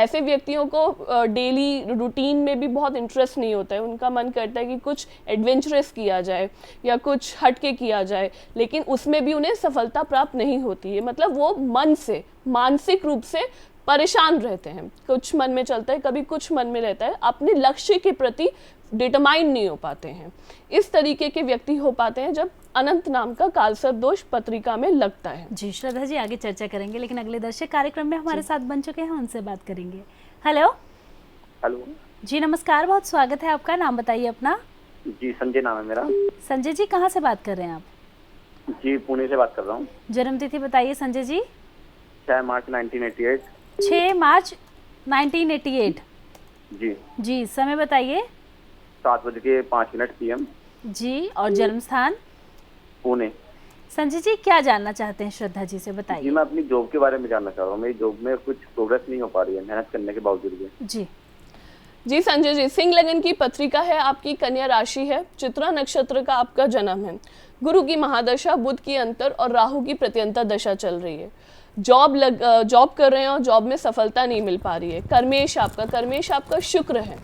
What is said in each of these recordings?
ऐसे व्यक्तियों को डेली रूटीन में भी बहुत इंटरेस्ट नहीं होता है, उनका मन करता है कि कुछ एडवेंचरस किया जाए या कुछ हटके किया जाए, लेकिन उसमें भी उन्हें सफलता प्राप्त नहीं होती है। मतलब वो मन से, मानसिक रूप से परेशान रहते हैं, कुछ मन में चलता है, कभी कुछ मन में रहता है, अपने लक्ष्य के प्रति डिटरमाइन नहीं हो पाते हैं। इस तरीके के व्यक्ति हो पाते हैं जब अनंत नाम का कालसर्प दोष पत्रिका में लगता है। जी श्रद्धा जी, आगे चर्चा करेंगे, लेकिन अगले दर्शक कार्यक्रम में हमारे साथ बन चुके हैं, उनसे बात करेंगे। हेलो। हेलो जी नमस्कार, बहुत स्वागत है आपका, नाम बताइए अपना। जी संजय नाम है मेरा। संजय जी कहाँ से बात कर रहे हैं आप? जी पुणे से बात कर रहा हूँ। जन्म तिथि बताइए संजय जी। 6 मार्च 1988। 6 मार्च 1988। जी जी, समय बताइए। 7:05 PM। जी, और जन्म स्थान? पुणे। संजय जी क्या जानना चाहते हैं श्रद्धा जी से, जी बताइए। मैं अपनी जॉब के बारे में जानना चाह रहा हूँ। मेरी जॉब में कुछ प्रोग्रेस नहीं हो पा रही है मेहनत करने के बावजूद भी। जी संजय जी, सिंह लगन की पत्रिका है, आपकी कन्या राशि है, चित्रा नक्षत्र का आपका जन्म है, गुरु की महादशा, बुध की अंतर और राहु की प्रत्यंतर दशा चल रही है। जॉब कर रहे हैं और जॉब में सफलता नहीं मिल पा रही है। कर्मेश आपका शुक्र है,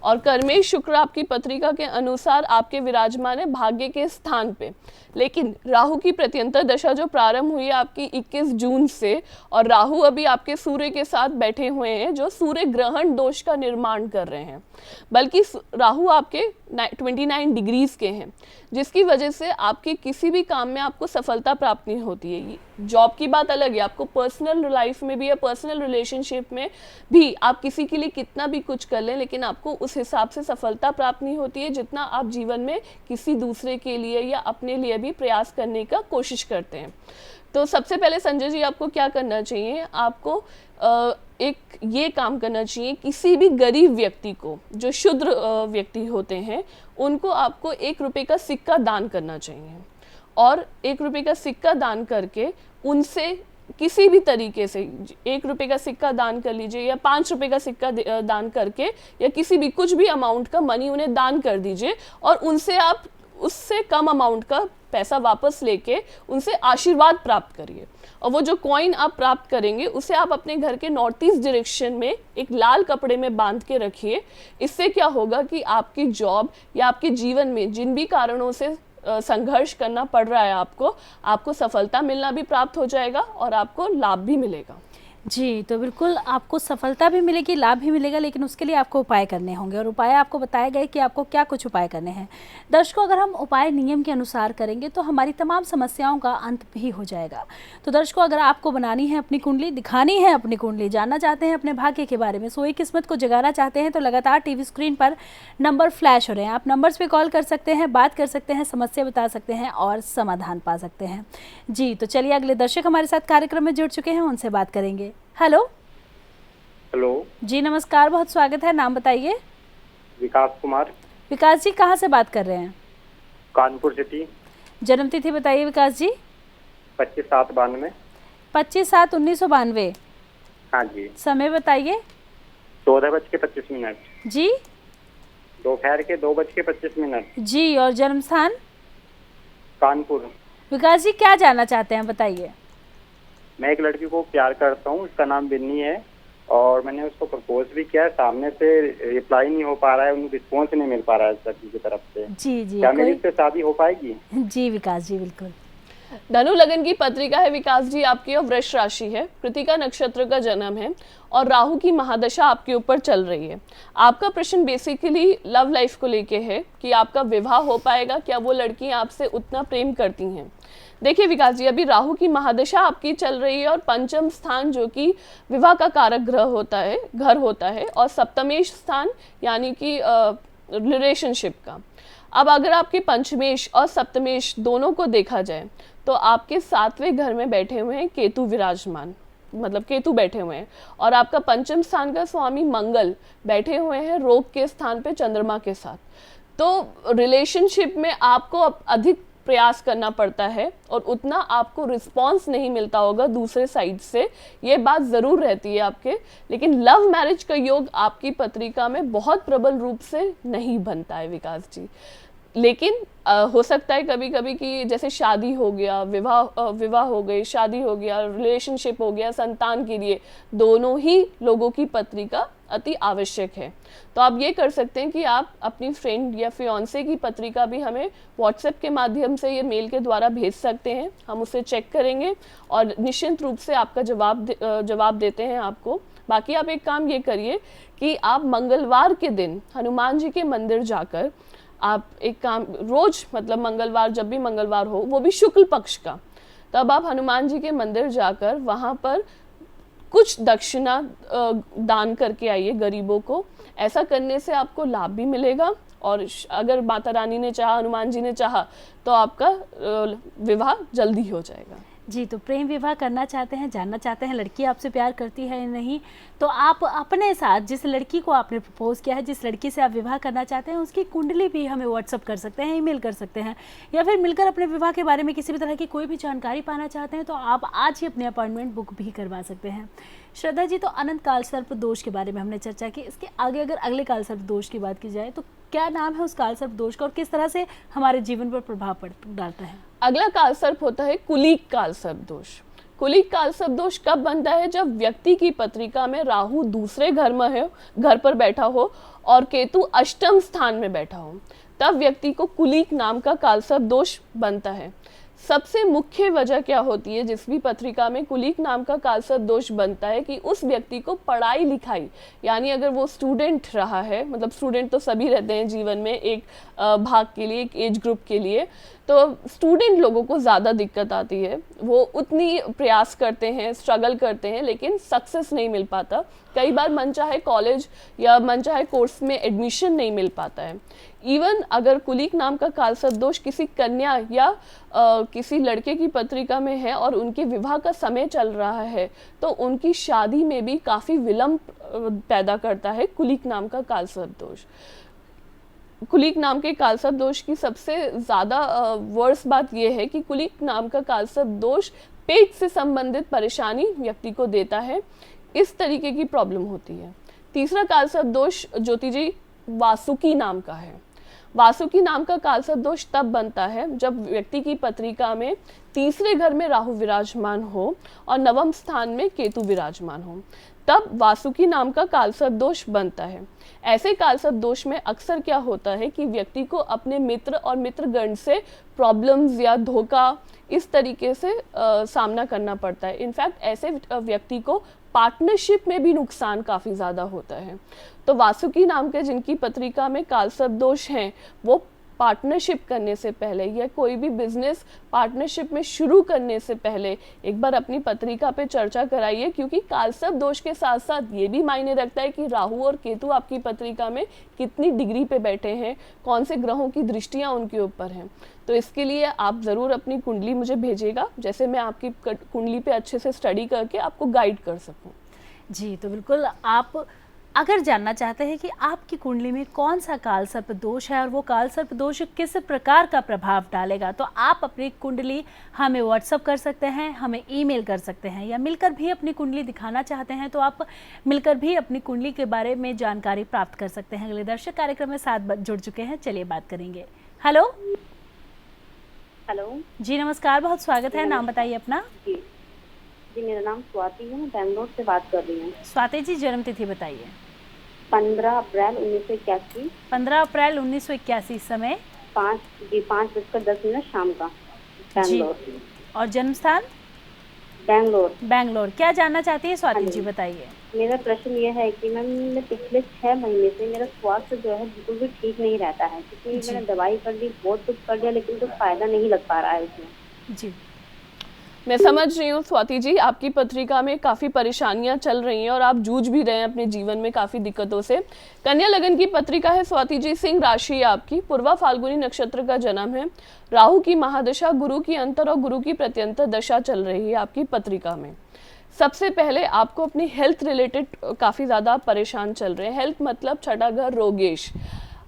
और कर्मेश शुक्र आपकी पत्रिका के अनुसार आपके विराजमान है भाग्य के स्थान पे, लेकिन राहु की प्रत्यंतर दशा जो प्रारंभ हुई है आपकी 21 जून से, और राहु अभी आपके सूर्य के साथ बैठे हुए हैं जो सूर्य ग्रहण दोष का निर्माण कर रहे हैं, बल्कि राहु आपके 29 डिग्रीज के हैं, जिसकी वजह से आपके किसी भी काम में आपको सफलता प्राप्त नहीं होती है। जॉब की बात अलग है, आपको पर्सनल लाइफ में भी या पर्सनल रिलेशनशिप में भी आप किसी के लिए कितना भी कुछ कर लें, लेकिन आपको उस हिसाब से सफलता प्राप्त नहीं होती है जितना आप जीवन में किसी दूसरे के लिए या अपने लिए भी प्रयास करने का कोशिश करते हैं। तो सबसे पहले संजय जी आपको क्या करना चाहिए, आपको एक ये काम करना चाहिए, किसी भी गरीब व्यक्ति को, जो शुद्र व्यक्ति होते हैं, उनको आपको 1 रुपये का सिक्का दान करना चाहिए, और 1 रुपये का सिक्का दान करके उनसे किसी भी तरीके से 1 रुपये का सिक्का दान कर लीजिए या 5 रुपये का सिक्का दान करके या किसी भी कुछ भी अमाउंट का मनी उन्हें दान कर दीजिए, और उनसे आप उससे कम अमाउंट का पैसा वापस लेके उनसे आशीर्वाद प्राप्त करिए। और वो जो कॉइन आप प्राप्त करेंगे उसे आप अपने घर के नॉर्थ ईस्ट डायरेक्शन में एक लाल कपड़े में बांध के रखिए। इससे क्या होगा कि आपकी जॉब या आपके जीवन में जिन भी कारणों से संघर्ष करना पड़ रहा है आपको सफलता मिलना भी प्राप्त हो जाएगा और आपको लाभ भी मिलेगा। जी, तो बिल्कुल आपको सफलता भी मिलेगी, लाभ भी मिलेगा, लेकिन उसके लिए आपको उपाय करने होंगे, और उपाय आपको बताए गए कि आपको क्या कुछ उपाय करने हैं। दर्शकों, अगर हम उपाय नियम के अनुसार करेंगे तो हमारी तमाम समस्याओं का अंत भी हो जाएगा। तो दर्शकों, अगर आपको बनानी है अपनी कुंडली, दिखानी है अपनी कुंडली, जानना चाहते हैं अपने भाग्य के बारे में, सोई किस्मत को जगाना चाहते हैं, तो लगातार टीवी स्क्रीन पर नंबर फ्लैश हो रहे हैं, आप नंबर्स पर कॉल कर सकते हैं, बात कर सकते हैं, समस्या बता सकते हैं और समाधान पा सकते हैं। जी, तो चलिए अगले दर्शक हमारे साथ कार्यक्रम में जुड़ चुके हैं, उनसे बात करेंगे। हेलो। हेलो जी नमस्कार, बहुत स्वागत है, नाम बताइए। विकास कुमार। विकास जी कहाँ से बात कर रहे हैं? कानपुर सिटी। जन्म तिथि बताइए विकास जी। 25/7/92। 25/7/1992। हाँ जी। समय बताइए। 14:25 जी। दोपहर के 2:25 जी, और जन्म स्थान? कानपुर। विकास जी क्या जानना चाहते हैं, बताइए। मैं एक लड़की को प्यार करता हूँ, उसका नाम बिन्नी है, और मैंने उसको प्रपोज भी किया है, सामने से रिप्लाई नहीं हो पा रहा है, उन्हें रिस्पॉन्स नहीं मिल पा रहा है लड़की की तरफ से। जी जी, क्या मेरी इससे शादी हो पाएगी? जी विकास जी बिल्कुल। धनु लगन की पत्रिका है विकास जी आपकी, और वृष राशि है, कृतिका नक्षत्र का जन्म है, और राहु की महादशा आपके ऊपर चल रही है। आपका प्रश्न बेसिकली लव लाइफ को लेके है कि आपका विवाह हो पाएगा, क्या वो लड़की आपसे उतना प्रेम करती हैं। देखिए विकास जी, अभी राहु की महादशा आपकी चल रही है, और पंचम स्थान जो कि विवाह का कारक ग्रह होता है, घर होता है, और सप्तमेश स्थान यानी कि रिलेशनशिप का। अब अगर आपके पंचमेश और सप्तमेश दोनों को देखा जाए तो आपके 7वें घर में बैठे हुए हैं केतु विराजमान, मतलब केतु बैठे हुए हैं, और आपका पंचम स्थान का स्वामी मंगल बैठे हुए हैं रोग के स्थान पे चंद्रमा के साथ। तो रिलेशनशिप में आपको अधिक प्रयास करना पड़ता है और उतना आपको रिस्पांस नहीं मिलता होगा दूसरे साइड से, ये बात ज़रूर रहती है आपके। लेकिन लव मैरिज का योग आपकी पत्रिका में बहुत प्रबल रूप से नहीं बनता है विकास जी। लेकिन हो सकता है कभी कभी कि जैसे शादी हो गया, विवाह हो गई, शादी हो गया, रिलेशनशिप हो गया, संतान के लिए दोनों ही लोगों की पत्रिका अति आवश्यक है। तो आप ये कर सकते हैं कि आप अपनी फ्रेंड या फियांसे की पत्रिका भी हमें व्हाट्सएप के माध्यम से, ये मेल के द्वारा भेज सकते हैं। हम उसे चेक करेंगे और निश्चित रूप से आपका जवाब देते हैं आपको। बाकी आप एक काम ये करिए कि आप मंगलवार के दिन हनुमान जी के मंदिर जाकर आप एक काम रोज, मतलब मंगलवार, जब भी मंगलवार हो, वो भी शुक्ल पक्ष का, तब आप हनुमान जी के मंदिर जाकर वहाँ पर कुछ दक्षिणा दान करके आइए गरीबों को। ऐसा करने से आपको लाभ भी मिलेगा और अगर माता रानी ने चाहा, हनुमान जी ने चाहा, तो आपका विवाह जल्दी हो जाएगा। जी, तो प्रेम विवाह करना चाहते हैं, जानना चाहते हैं लड़की आपसे प्यार करती है या नहीं, तो आप अपने साथ जिस लड़की को आपने प्रपोज किया है, जिस लड़की से आप विवाह करना चाहते हैं, उसकी कुंडली भी हमें व्हाट्सअप कर सकते हैं, ईमेल कर सकते हैं, या फिर मिलकर अपने विवाह के बारे में किसी भी तरह की कोई भी जानकारी पाना चाहते हैं तो आप आज ही अपनी अपॉइंटमेंट बुक भी करवा सकते हैं। श्रद्धा जी, तो अनंत काल सर्प दोष के बारे में हमने चर्चा की, इसके आगे अगर अगले काल सर्प दोष की बात की जाए तो क्या नाम है उस काल सर्प दोष का और किस तरह से हमारे जीवन पर प्रभाव डालता है? अगला काल सर्प होता है कुलीक काल सर्प दोष। कुलीक काल सर्प दोष कब बनता है? जब व्यक्ति की पत्रिका में राहु दूसरे घर पर बैठा हो और केतु अष्टम स्थान में बैठा हो, तब व्यक्ति को कुलीक नाम का काल सर्प दोष बनता है। सबसे मुख्य वजह क्या होती है जिस भी पत्रिका में कुलीक नाम का काल सर्प दोष बनता है कि उस व्यक्ति को पढ़ाई लिखाई, यानी अगर वो स्टूडेंट रहा है, मतलब स्टूडेंट तो सभी रहते हैं जीवन में एक भाग के लिए, एक एज ग्रुप के लिए, तो स्टूडेंट लोगों को ज़्यादा दिक्कत आती है। वो उतनी प्रयास करते हैं, स्ट्रगल करते हैं, लेकिन सक्सेस नहीं मिल पाता। कई बार मनचाहे कॉलेज या मनचाहे कोर्स में एडमिशन नहीं मिल पाता है। इवन अगर कुलीक नाम का काल सर्प दोष किसी कन्या या किसी लड़के की पत्रिका में है और उनके विवाह का समय चल रहा है, तो उनकी शादी में भी काफ़ी विलंब पैदा करता है कुलीक नाम का काल सर्प दोष। कुलीक नाम के काल सर्प दोष की सबसे ज़्यादा वर्स्ट बात यह है कि कुलीक नाम का काल सर्प दोष पेट से संबंधित परेशानी व्यक्ति को देता है, इस तरीके की प्रॉब्लम होती है। तीसरा काल सर्प दोष ज्योति जी वासुकी नाम का है। वासुकी नाम का काल सर्प दोष तब बनता है जब व्यक्ति की पत्रिका में तीसरे घर में राहु विराजमान हो और नवम स्थान में केतु विराजमान हो, तब वासुकी नाम का काल सर्प दोष बनता है। ऐसे काल सर्प दोष में अक्सर क्या होता है कि व्यक्ति को अपने मित्र और मित्रगण से प्रॉब्लम्स या धोखा इस तरीके से सामना करना पड़ता है। इनफैक्ट ऐसे व्यक्ति को पार्टनरशिप में भी नुकसान काफ़ी ज़्यादा होता है। तो वासुकी नाम के जिनकी पत्रिका में काल सर्प दोष हैं, वो पार्टनरशिप करने से पहले या कोई भी बिजनेस पार्टनरशिप में शुरू करने से पहले एक बार अपनी पत्रिका पे चर्चा कराइए, क्योंकि काल सर्प दोष के साथ साथ ये भी मायने रखता है कि राहु और केतु आपकी पत्रिका में कितनी डिग्री पे बैठे हैं, कौन से ग्रहों की दृष्टियां उनके ऊपर हैं। तो इसके लिए आप ज़रूर अपनी कुंडली मुझे भेजिएगा, जैसे मैं आपकी कुंडली पे अच्छे से स्टडी करके आपको गाइड कर सकूँ। जी, तो बिल्कुल, आप अगर जानना चाहते हैं कि आपकी कुंडली में कौन सा काल सर्प दोष है और वो काल सर्प दोष किस प्रकार का प्रभाव डालेगा, तो आप अपनी कुंडली हमें व्हाट्सअप कर सकते हैं, हमें ईमेल कर सकते हैं, या मिलकर भी अपनी कुंडली दिखाना चाहते हैं तो आप मिलकर भी अपनी कुंडली के बारे में जानकारी प्राप्त कर सकते हैं। अगले दर्शक कार्यक्रम में साथ जुड़ चुके हैं, चलिए बात करेंगे। हेलो जी, नमस्कार, बहुत स्वागत है, नाम बताइए अपना। जी, मेरा नाम स्वाति है, मैं बेंगलोर से बात कर रही हूँ। स्वाति जी, जन्म तिथि बताइए। 15 अप्रैल 1981। 15 अप्रैल 1981, समय 5:10 शाम का, बेंगलोर। और जन्म स्थान? बेंगलोर। क्या जानना चाहती है स्वाति जी, बताइए। मेरा प्रश्न ये है कि मैम पिछले 6 महीने से मेरा स्वास्थ्य जो है बिल्कुल भी ठीक नहीं रहता है, क्योंकि मैंने दवाई कर ली, बहुत कुछ कर लिया, लेकिन कुछ फायदा नहीं लग पा रहा है उसमें। जी, मैं समझ रही हूँ स्वाति जी, आपकी पत्रिका में काफ़ी परेशानियां चल रही हैं और आप जूझ भी रहे हैं अपने जीवन में काफ़ी दिक्कतों से। कन्या लगन की पत्रिका है स्वाति जी, सिंह राशि है आपकी, पूर्वा फाल्गुनी नक्षत्र का जन्म है, राहु की महादशा, गुरु की अंतर और गुरु की प्रत्यंतर दशा चल रही है आपकी पत्रिका में। सबसे पहले आपको अपनी हेल्थ रिलेटेड काफ़ी ज़्यादा परेशान चल रहे हैं। हेल्थ मतलब छठा घर रोगेश।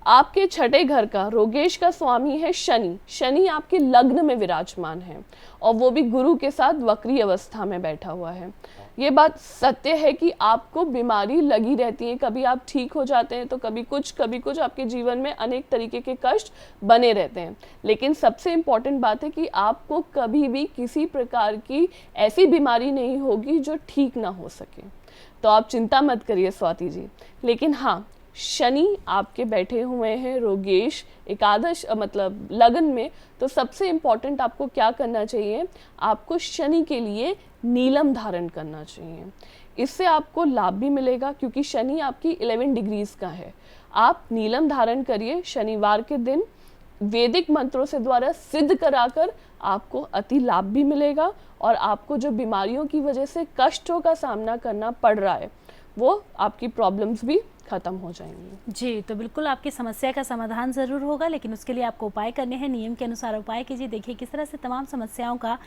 आपके छठे घर का रोगेश का स्वामी है शनि। शनि आपके लग्न में विराजमान है और वो भी गुरु के साथ वक्री अवस्था में बैठा हुआ है। ये बात सत्य है कि आपको बीमारी लगी रहती है, कभी आप ठीक हो जाते हैं तो कभी कुछ आपके जीवन में अनेक तरीके के कष्ट बने रहते हैं। लेकिन सबसे इम्पॉर्टेंट बात है कि आपको कभी भी किसी प्रकार की ऐसी बीमारी नहीं होगी जो ठीक ना हो सके। तो आप चिंता मत करिए स्वाति जी। लेकिन हाँ, शनि आपके बैठे हुए हैं रोगेश एकादश मतलब लगन में, तो सबसे इम्पॉर्टेंट आपको क्या करना चाहिए, आपको शनि के लिए नीलम धारण करना चाहिए। इससे आपको लाभ भी मिलेगा क्योंकि शनि आपकी 11 डिग्रीज का है। आप नीलम धारण करिए शनिवार के दिन, वैदिक मंत्रों से द्वारा सिद्ध कराकर आपको अति लाभ भी मिलेगा और आपको जो बीमारियों की वजह से कष्टों का सामना करना पड़ रहा है वो आपकी प्रॉब्लम्स भी खत्म हो जाएंगी। जी, तो बिल्कुल आपकी समस्या का समाधान ज़रूर होगा, लेकिन उसके लिए आपको उपाय करने हैं। नियम के अनुसार उपाय कीजिए, देखिए किस तरह से तमाम समस्याओं का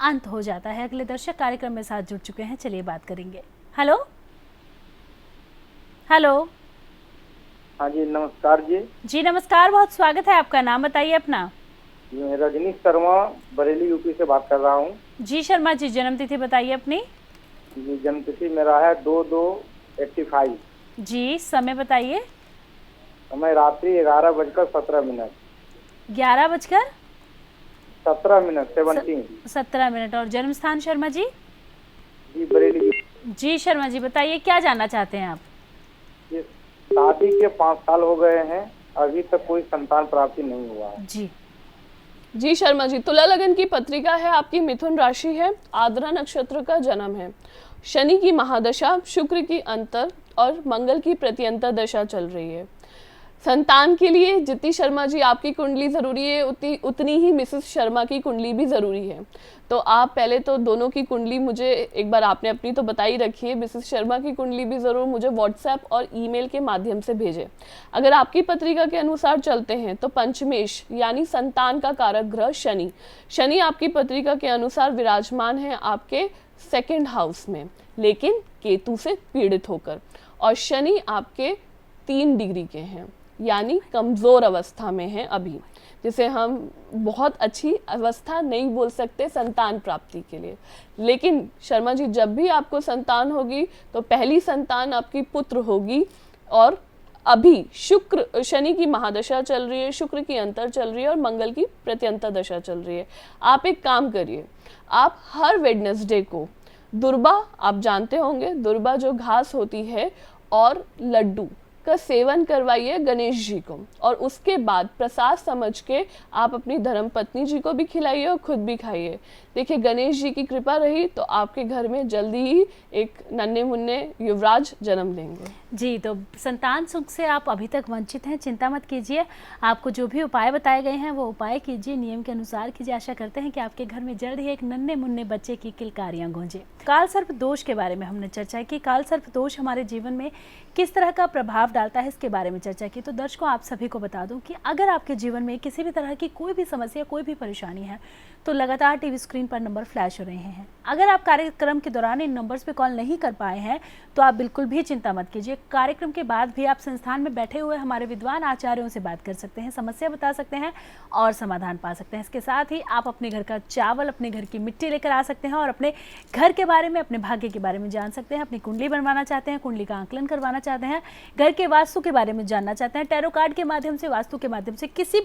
अंत हो जाता है। अगले दर्शक कार्यक्रम में साथ जुड़ चुके हैं, चलिए बात करेंगे। Hello hello. हाँ जी, नमस्कार जी। जी नमस्कार, बहुत स्वागत है आपका। नाम बताइए अपना। मैं रजनीश शर्मा बरेली यूपी से बात कर रहा हूँ। जी शर्मा जी, जन्म तिथि बताइए अपनी। जी, जन्म तिथि मेरा है 22/85। जी, समय बताइए। समय रात्रि 11:17। 11:17 17 और जन्म स्थान शर्मा जी? जी, बरेली। जी शर्मा जी, बताइए क्या जानना चाहते हैं आप? शादी के 5 साल हो गए हैं, अभी तक कोई संतान प्राप्ति नहीं हुआ है। जी शर्मा जी, तुला लगन की पत्रिका है, आपकी मिथुन राशि है, आद्रा नक्षत्र का जन्म है। शनि की महादशा, शुक्र की अंतर और मंगल की प्रत्यंतर दशा चल रही है। संतान के लिए जितनी शर्मा जी आपकी कुंडली ज़रूरी है उतनी ही मिसेस शर्मा की कुंडली भी ज़रूरी है। तो आप पहले तो दोनों की कुंडली मुझे एक बार आपने अपनी तो बता ही रखी है, मिसेस शर्मा की कुंडली भी ज़रूर मुझे व्हाट्सएप और ईमेल के माध्यम से भेजें। अगर आपकी पत्रिका के अनुसार चलते हैं तो पंचमेश यानी संतान का कारक ग्रह शनि आपकी पत्रिका के अनुसार विराजमान है आपके 2nd हाउस में, लेकिन केतु से पीड़ित होकर। और शनि आपके 3 डिग्री के हैं, यानी कमज़ोर अवस्था में है अभी, जिसे हम बहुत अच्छी अवस्था नहीं बोल सकते संतान प्राप्ति के लिए। लेकिन शर्मा जी, जब भी आपको संतान होगी तो पहली संतान आपकी पुत्र होगी। और अभी शनि की महादशा चल रही है, शुक्र की अंतर चल रही है और मंगल की प्रत्यंतर दशा चल रही है। आप एक काम करिए, आप हर वेडनेसडे को दुर्बा, आप जानते होंगे दुर्बा जो घास होती है, और लड्डू का सेवन करवाइए गणेश जी को, और उसके बाद प्रसाद समझ के आप अपनी धर्मपत्नी जी को भी खिलाइए और खुद भी खाइए। देखिए, गणेश जी की कृपा रही तो आपके घर में जल्दी ही एक नन्हे मुन्ने युवराज जन्म लेंगे। जी, तो संतान सुख से आप अभी तक वंचित हैं, चिंता मत कीजिए। आपको जो भी उपाय बताए गए हैं वो उपाय कीजिए, नियम के अनुसार कीजिए। आशा करते हैं कि आपके घर में जल्द ही एक नन्हे मुन्ने बच्चे की किलकारियां गूंजे। काल सर्प दोष के बारे में हमने चर्चा की। काल सर्प दोष हमारे जीवन में किस तरह का प्रभाव डालता है, इसके बारे में चर्चा की। तो दर्शकों, आप सभी को बता दूं कि अगर आपके जीवन में किसी भी तरह की कोई भी समस्या, कोई भी परेशानी है, तो लगातार टीवी स्क्रीन पर नंबर फ्लैश हो रहे हैं। अगर आप कार्यक्रम के दौरान इन नंबर्स पे कॉल नहीं कर पाए हैं तो आप बिल्कुल भी चिंता मत कीजिए। कार्यक्रम के बाद भी आप संस्थान में बैठे हुए हमारे विद्वान आचार्यों से बात कर सकते हैं, समस्या बता सकते हैं और समाधान पा सकते हैं। इसके साथ ही आप अपने घर का चावल, अपने घर की मिट्टी लेकर आ सकते हैं और अपने घर के बारे में, अपने भाग्य के बारे में जान सकते हैं। अपनी कुंडली बनवाना चाहते हैं, कुंडली का आंकलन करवाना चाहते हैं, घर के वास्तु के बारे में जानना चाहते हैं, टैरो कार्ड के माध्यम से, वास्तु के माध्यम से, किसी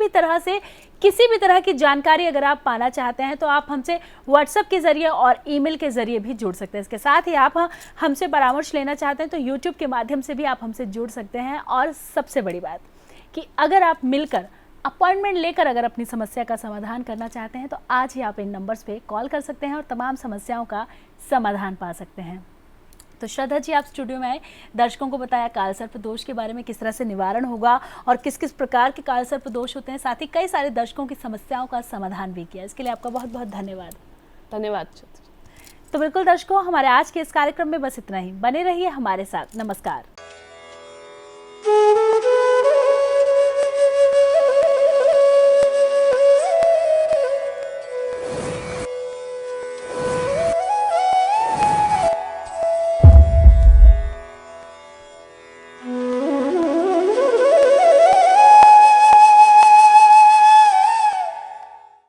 भी तरह की जानकारी अगर आप पाना चाहते हैं तो आप हमसे व्हाट्सएप के जरिए और ईमेल के जरिए भी जुड़ सकते हैं। इसके साथ ही आप हमसे परामर्श लेना चाहते हैं तो यूट्यूब के माध्यम से भी आप हमसे जुड़ सकते हैं। और सबसे बड़ी बात कि अगर आप मिलकर अपॉइंटमेंट लेकर अगर अपनी समस्या का समाधान करना चाहते हैं तो आज ही आप इन नंबर्स पे कॉल कर सकते हैं और तमाम समस्याओं का समाधान पा सकते हैं। तो श्रद्धा जी, आप स्टूडियो में आए, दर्शकों को बताया काल सर्प दोष के बारे में, किस तरह से निवारण होगा और किस किस प्रकार के काल सर्प दोष होते हैं, साथ ही कई सारे दर्शकों की समस्याओं का समाधान भी किया। इसके लिए आपका बहुत बहुत धन्यवाद। धन्यवाद। तो बिल्कुल दर्शकों, हमारे आज के इस कार्यक्रम में बस इतना ही। बने रहिए हमारे साथ। नमस्कार।